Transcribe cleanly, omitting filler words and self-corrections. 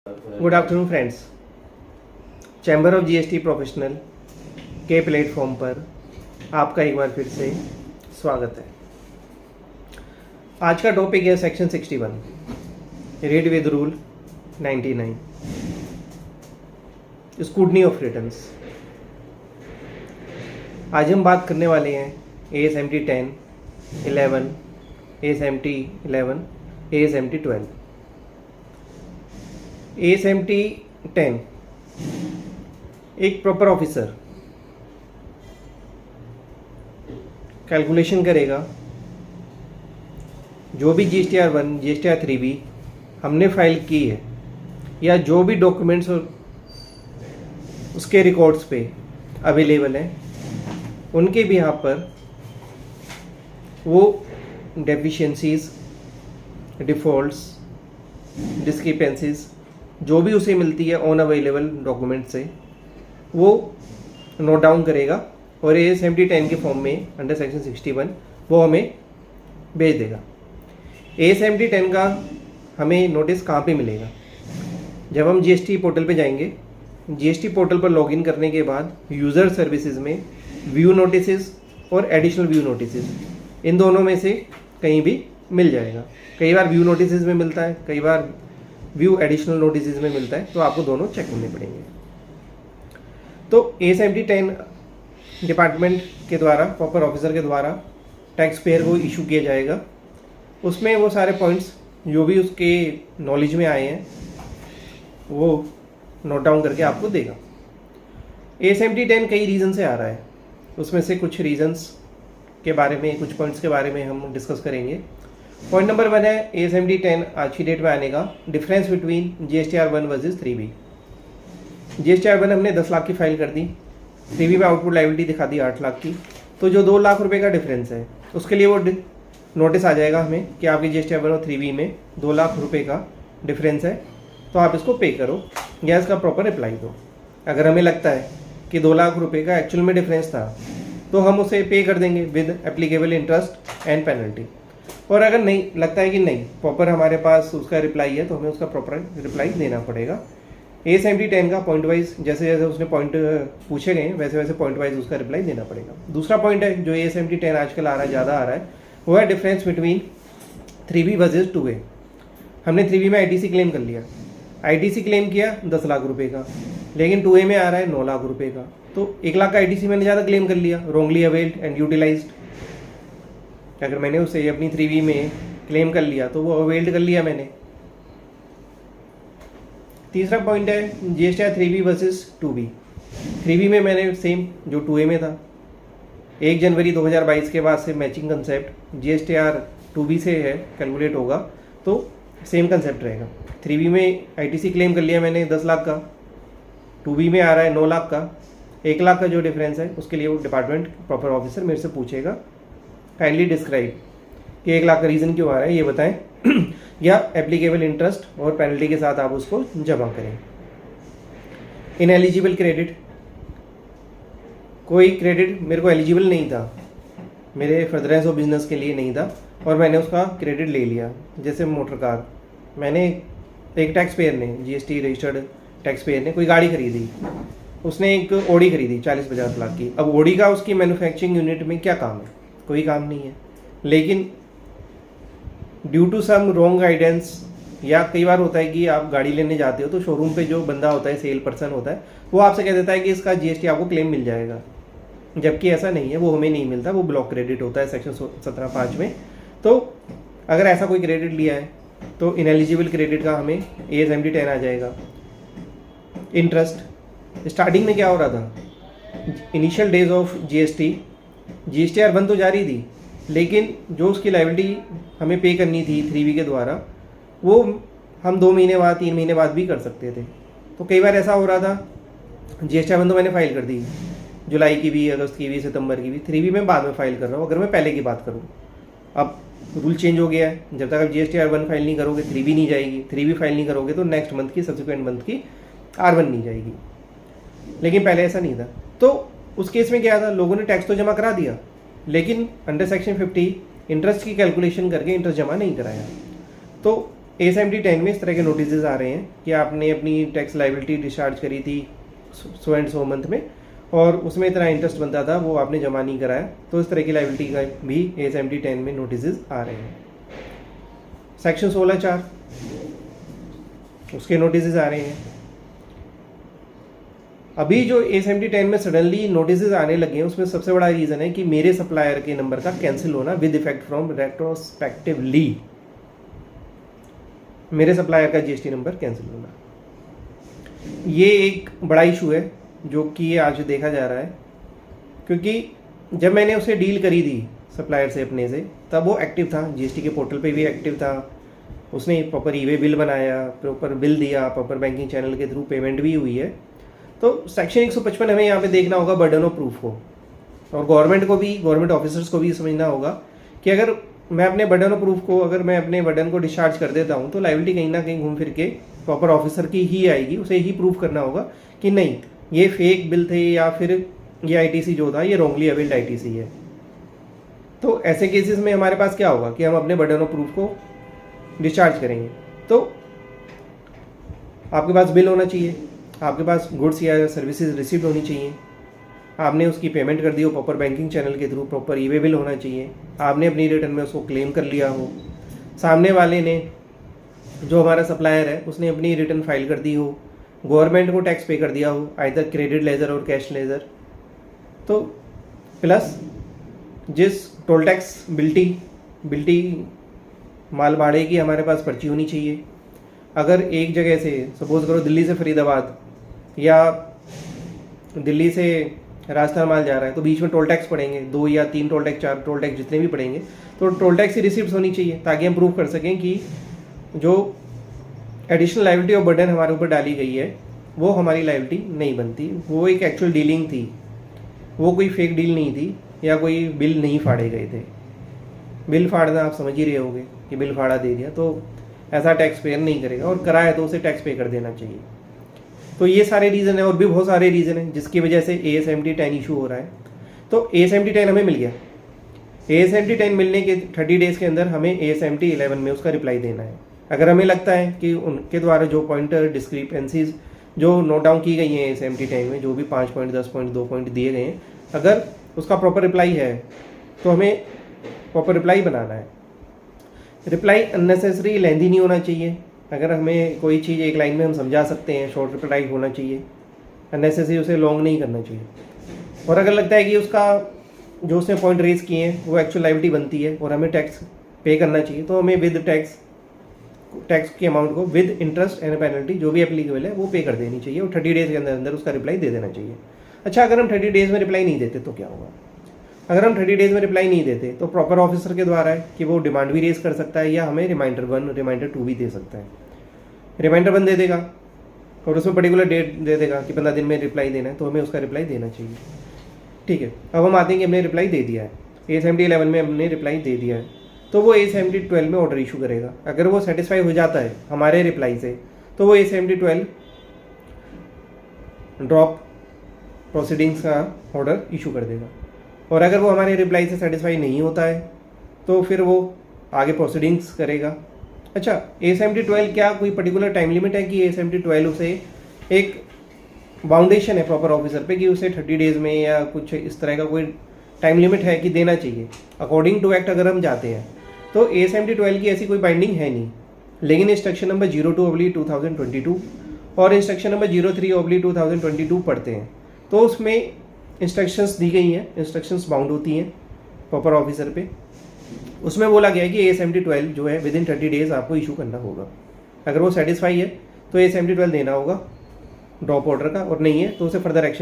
Good afternoon friends. Chamber of GST professional के platform पर आपका एक बार फिर से स्वागत है। आज का टॉपिक है section 61 read with rule 99 scrutiny of returns. आज हम बात करने वाले हैं ASMT 10, 11, ASMT 11, ASMT 12। ASMT 10 एक प्रॉपर ऑफिसर कैलकुलेशन करेगा जो भी GSTR 1, GSTR 3B हमने फाइल की है या जो भी डॉक्यूमेंट्स उसके रिकॉर्ड्स पे अवेलेबल हैं उनके भी यहाँ पर वो डेफिशिएंसीज, डिफ़ॉल्ट्स, डिस्क्रिपेंसीज जो भी उसे मिलती है ऑन अवेलेबल डॉक्यूमेंट से वो नोट डाउन करेगा और ASMT 10 के फॉर्म में अंडर सेक्शन 61 वो हमें भेज देगा। ASMT 10 का हमें नोटिस कहाँ पे मिलेगा? जब हम GST पोर्टल पे जाएंगे, GST पोर्टल पर लॉगिन करने के बाद यूज़र सर्विसेज में व्यू नोटिसेस और एडिशनल व्यू नोटिसेस इन दोनों में से कहीं भी मिल जाएगा। कई बार व्यू नोटिसेस में मिलता है, कई बार व्यू एडिशनल नोटिसेस में मिलता है, तो आपको दोनों चेक करने पड़ेंगे। तो ASMT 10 डिपार्टमेंट के द्वारा, प्रॉपर ऑफिसर के द्वारा टैक्स पेयर को इशू किया जाएगा। उसमें वो सारे पॉइंट्स जो भी उसके नॉलेज में आए हैं वो नोट डाउन करके आपको देगा। ASMT 10 कई रीज़न से आ रहा है, उसमें से कुछ रीजंस के बारे में, कुछ पॉइंट्स के बारे में हम डिस्कस करेंगे। पॉइंट नंबर 1 है ASMT 10 आज की डेट में आने का difference between GSTR 1 versus 3B। GSTR 1 हमने 10 लाख की फाइल कर दी, 3B में आउटपुट लायबिलिटी दिखा दी 8 लाख की, तो जो 2 लाख रुपए का डिफरेंस है उसके लिए वो नोटिस आ जाएगा हमें कि आपकी GSTR 1 और 3B में 2 लाख रुपए का डिफरेंस है, तो आप इसको पे करो या इसका प्रॉपर रिप्लाई दो। अगर हमें लगता है कि 2 लाख रुपए का एक्चुअल में डिफरेंस था तो हम उसे पे कर देंगे with applicable interest and penalty. और अगर नहीं लगता है कि नहीं प्रॉपर हमारे पास उसका रिप्लाई है तो हमें उसका प्रॉपर रिप्लाई देना पड़ेगा। ASMT 10 का पॉइंट वाइज जैसे जैसे उसने पॉइंट पूछे गए वैसे वैसे पॉइंट वाइज उसका रिप्लाई देना पड़ेगा। दूसरा पॉइंट है जो ASMT 10 आजकल आ रहा है, ज़्यादा आ रहा है, वो है difference between 3B versus 2A। हमने 3B में ITC क्लेम कर लिया, ITC क्लेम किया 10 लाख रुपये का, लेकिन 2A में आ रहा है 9 लाख रुपये का, तो 1 लाख का ITC मैंने ज़्यादा क्लेम कर लिया, रॉन्गली अवेल्ड एंड यूटिलाइज्ड। अगर मैंने उसे अपनी 3B में क्लेम कर लिया तो वो अवेल्ड कर लिया मैंने। तीसरा पॉइंट है GSTR 3B versus 2B। 3B में मैंने सेम जो 2A में था, 1 जनवरी 2022 के बाद से मैचिंग कंसेप्ट GSTR 2B से है कैलकुलेट होगा, तो सेम कंसेप्ट रहेगा। 3B में ITC क्लेम कर लिया मैंने 10 लाख का, 2B में आ रहा है 9 लाख का, 1 लाख का जो डिफरेंस है उसके लिए वो डिपार्टमेंट प्रॉपर ऑफिसर मेरे से पूछेगा काइंडली डिस्क्राइब कि 1 लाख का रीज़न क्यों आ रहा है ये बताएं या एप्लीकेबल इंटरेस्ट और पेनल्टी के साथ आप उसको जमा करें। इनएलिजिबल क्रेडिट, कोई क्रेडिट मेरे को एलिजिबल नहीं था, मेरे फर्दरेंस ऑफ बिजनेस के लिए नहीं था और मैंने उसका क्रेडिट ले लिया। जैसे मोटर कार, मैंने एक टैक्स पेयर ने, GST रजिस्टर्ड टैक्स पेयर ने कोई गाड़ी खरीदी, उसने एक ऑडी खरीदी 40-50 लाख की। अब ऑडी का उसकी मैन्युफैक्चरिंग यूनिट में क्या काम है? कोई काम नहीं है, लेकिन due to some wrong guidance या कई बार होता है कि आप गाड़ी लेने जाते हो तो शोरूम पे जो बंदा होता है, सेल पर्सन होता है, वो आपसे कह देता है कि इसका GST आपको क्लेम मिल जाएगा, जबकि ऐसा नहीं है, वो हमें नहीं मिलता, वो ब्लॉक क्रेडिट होता है सेक्शन 17(5) में। तो अगर ऐसा कोई क्रेडिट लिया है तो इनएलिजिबल क्रेडिट का हमें ASMT 10 आ जाएगा। इंटरेस्ट, स्टार्टिंग में क्या हो रहा था, इनिशियल डेज ऑफ GSTR 1 तो जारी थी, लेकिन जो उसकी लायबिलिटी हमें पे करनी थी 3B के द्वारा वो हम 2 महीने बाद, 3 महीने बाद भी कर सकते थे। तो कई बार ऐसा हो रहा था, GSTR 1 तो मैंने फाइल कर दी, जुलाई की भी, अगस्त की भी, सितंबर की भी, 3B में बाद में फाइल कर रहा हूँ अगर मैं पहले की बात करूँ। अब रूल चेंज हो गया है, जब तक आप GSTR 1 फाइल नहीं करोगे 3B नहीं जाएगी, 3B फाइल नहीं करोगे तो नेक्स्ट मंथ की, सब्सिक्वेंट मंथ की R1 नहीं जाएगी, लेकिन पहले ऐसा नहीं था। तो उस केस में क्या था, लोगों ने टैक्स तो जमा करा दिया लेकिन अंडर सेक्शन 50 इंटरेस्ट की कैलकुलेशन करके इंटरेस्ट जमा नहीं कराया। तो AS 10 में इस तरह के नोटिस आ रहे हैं कि आपने अपनी टैक्स लाइबिलिटी डिस्चार्ज करी थी सो एंड सो मंथ में और उसमें इतना इंटरेस्ट बनता था, वो आपने जमा नहीं कराया, तो इस तरह की लाइबिलिटी का भी AS 10 में नोटिस आ रहे हैं। सेक्शन 16(4) उसके नोटिस आ रहे हैं। अभी जो AS 10 में सडनली नोटिस आने लगे हैं उसमें सबसे बड़ा रीज़न है कि मेरे सप्लायर के नंबर का कैंसिल होना विद इफेक्ट फ्रॉम रेट्रोस्पेक्टिवली। मेरे सप्लायर का GST नंबर कैंसिल होना, ये एक बड़ा इशू है जो कि आज देखा जा रहा है, क्योंकि जब मैंने उसे डील करी थी सप्लायर से अपने से, तब वो एक्टिव था, GST के पोर्टल पे भी एक्टिव था, उसने प्रॉपर ई-वे बिल बनाया, प्रॉपर बिल दिया, प्रॉपर बैंकिंग चैनल के थ्रू पेमेंट भी हुई है। तो सेक्शन 155 हमें यहाँ पे देखना होगा बर्डन ऑफ प्रूफ को, और गवर्नमेंट को भी, गवर्नमेंट ऑफिसर्स को भी समझना होगा कि अगर मैं अपने बर्डन ऑफ प्रूफ को, अगर मैं अपने बर्डन को डिस्चार्ज कर देता हूँ तो लाइबिलिटी कहीं ना कहीं घूम फिर के प्रॉपर ऑफिसर की ही आएगी, उसे ही प्रूफ करना होगा कि नहीं ये फेक बिल थे या फिर ये ITC जो था ये रॉन्गली अवेल्ड ITC है। तो ऐसे केसेस में हमारे पास क्या होगा कि हम अपने बर्डन ऑफ प्रूफ को डिस्चार्ज करेंगे। तो आपके पास बिल होना चाहिए, आपके पास गुड्स या सर्विसेज रिसीव्ड होनी चाहिए, आपने उसकी पेमेंट कर दी हो प्रॉपर बैंकिंग चैनल के थ्रू, प्रॉपर ई-वे बिल होना चाहिए, आपने अपनी रिटर्न में उसको क्लेम कर लिया हो, सामने वाले ने जो हमारा सप्लायर है उसने अपनी रिटर्न फाइल कर दी हो, गवर्नमेंट को टैक्स पे कर दिया हो, आइदर क्रेडिट लेजर और कैश लेजर। तो प्लस जिस टोल टैक्स बिल्टी माल भाड़े की हमारे पास पर्ची होनी चाहिए। अगर एक जगह से सपोज करो दिल्ली से फरीदाबाद या दिल्ली से राजस्थान माल जा रहा है तो बीच में टोल टैक्स पड़ेंगे, 2 या 3 टोल टैक्स, 4 टोल टैक्स जितने भी पड़ेंगे, तो टोल टैक्स की रिसिप्ट होनी चाहिए ताकि हम प्रूव कर सकें कि जो एडिशनल लाइबिलिटी और बर्डन हमारे ऊपर डाली गई है वो हमारी लाइबिलिटी नहीं बनती, वो एक एक्चुअल डीलिंग थी, वो कोई फेक डील नहीं थी या कोई बिल नहीं फाड़े गए थे। बिल फाड़ना आप समझ ही रहे होगे कि बिल फाड़ा दे दिया तो ऐसा टैक्स पेयर नहीं करेगा, और कराया तो उसे टैक्स पे कर देना चाहिए। तो ये सारे रीज़न है और भी बहुत सारे रीज़न हैं जिसकी वजह से AS 10 इशू हो रहा है। तो AS 10 हमें मिल गया, AS 10 मिलने के 30 डेज़ के अंदर हमें AS 11 में उसका रिप्लाई देना है। अगर हमें लगता है कि उनके द्वारा जो पॉइंटर डिस्क्रिपेंसीज जो नोट डाउन की गई हैं AS 10 में, जो भी 5 पॉइंट 10 पॉइंट 2 पॉइंट दिए गए हैं, अगर उसका प्रॉपर रिप्लाई है तो हमें प्रॉपर रिप्लाई बनाना है। रिप्लाई अननेसेसरी लेंथी नहीं होना चाहिए। अगर हमें कोई चीज़ एक लाइन में हम समझा सकते हैं, शॉर्ट रिप्लाई होना चाहिए, अननेसेसरी उसे लॉन्ग नहीं करना चाहिए। और अगर लगता है कि उसका जो उसने पॉइंट रेज किए हैं वो एक्चुअल लाइबिलिटी बनती है और हमें टैक्स पे करना चाहिए, तो हमें विद टैक्स की अमाउंट को विद इंटरेस्ट एंड पेनल्टी जो भी एप्लीकेबल है वो पे कर देनी चाहिए और 30 डेज़ के अंदर अंदर उसका रिप्लाई दे देना चाहिए। अच्छा, अगर हम 30 डेज़ में रिप्लाई नहीं देते तो क्या होगा? अगर हम 30 डेज़ में रिप्लाई नहीं देते तो प्रॉपर ऑफिसर के द्वारा है कि वो डिमांड भी रेज कर सकता है या हमें रिमाइंडर 1 रिमाइंडर 2 भी दे सकता है। रिमाइंडर 1 दे देगा और उसमें पर्टिकुलर डेट दे देगा कि 15 दिन में रिप्लाई देना है, तो हमें उसका रिप्लाई देना चाहिए। ठीक है, अब हम आते हैं कि हमने रिप्लाई दे दिया है, AS 11 में हमने रिप्लाई दे दिया है, तो वो AS 12 में ऑर्डर इशू करेगा। अगर वो सेटिस्फाई हो जाता है हमारे रिप्लाई से तो वो AS 12 ड्रॉप प्रोसीडिंग्स का ऑर्डर इशू कर देगा, और अगर वो हमारे रिप्लाई से सेटिस्फाई नहीं होता है तो फिर वो आगे प्रोसीडिंग्स करेगा। अच्छा, AS 12 क्या कोई पर्टिकुलर टाइम लिमिट है कि AS 12 उसे एक बाउंडेशन है प्रॉपर ऑफिसर पे कि उसे 30 डेज़ में या कुछ इस तरह का कोई टाइम लिमिट है कि देना चाहिए? अकॉर्डिंग टू एक्ट अगर हम जाते हैं तो AS 12 की ऐसी कोई बाइंडिंग है नहीं, लेकिन इंस्ट्रक्शन नंबर 02/2022 और इंस्ट्रक्शन नंबर 03/2022 पढ़ते हैं तो उसमें इंस्ट्रक्शंस दी गई हैं, इंस्ट्रक्शंस बाउंड होती हैं प्रॉपर ऑफिसर पे। उसमें बोला गया है कि AS 12 जो है विद इन 30 डेज़ आपको इशू करना होगा। अगर वो सेटिस्फाई है तो AS 12 देना होगा ड्रॉप ऑर्डर का, और नहीं है तो उसे फर्दर एक्शन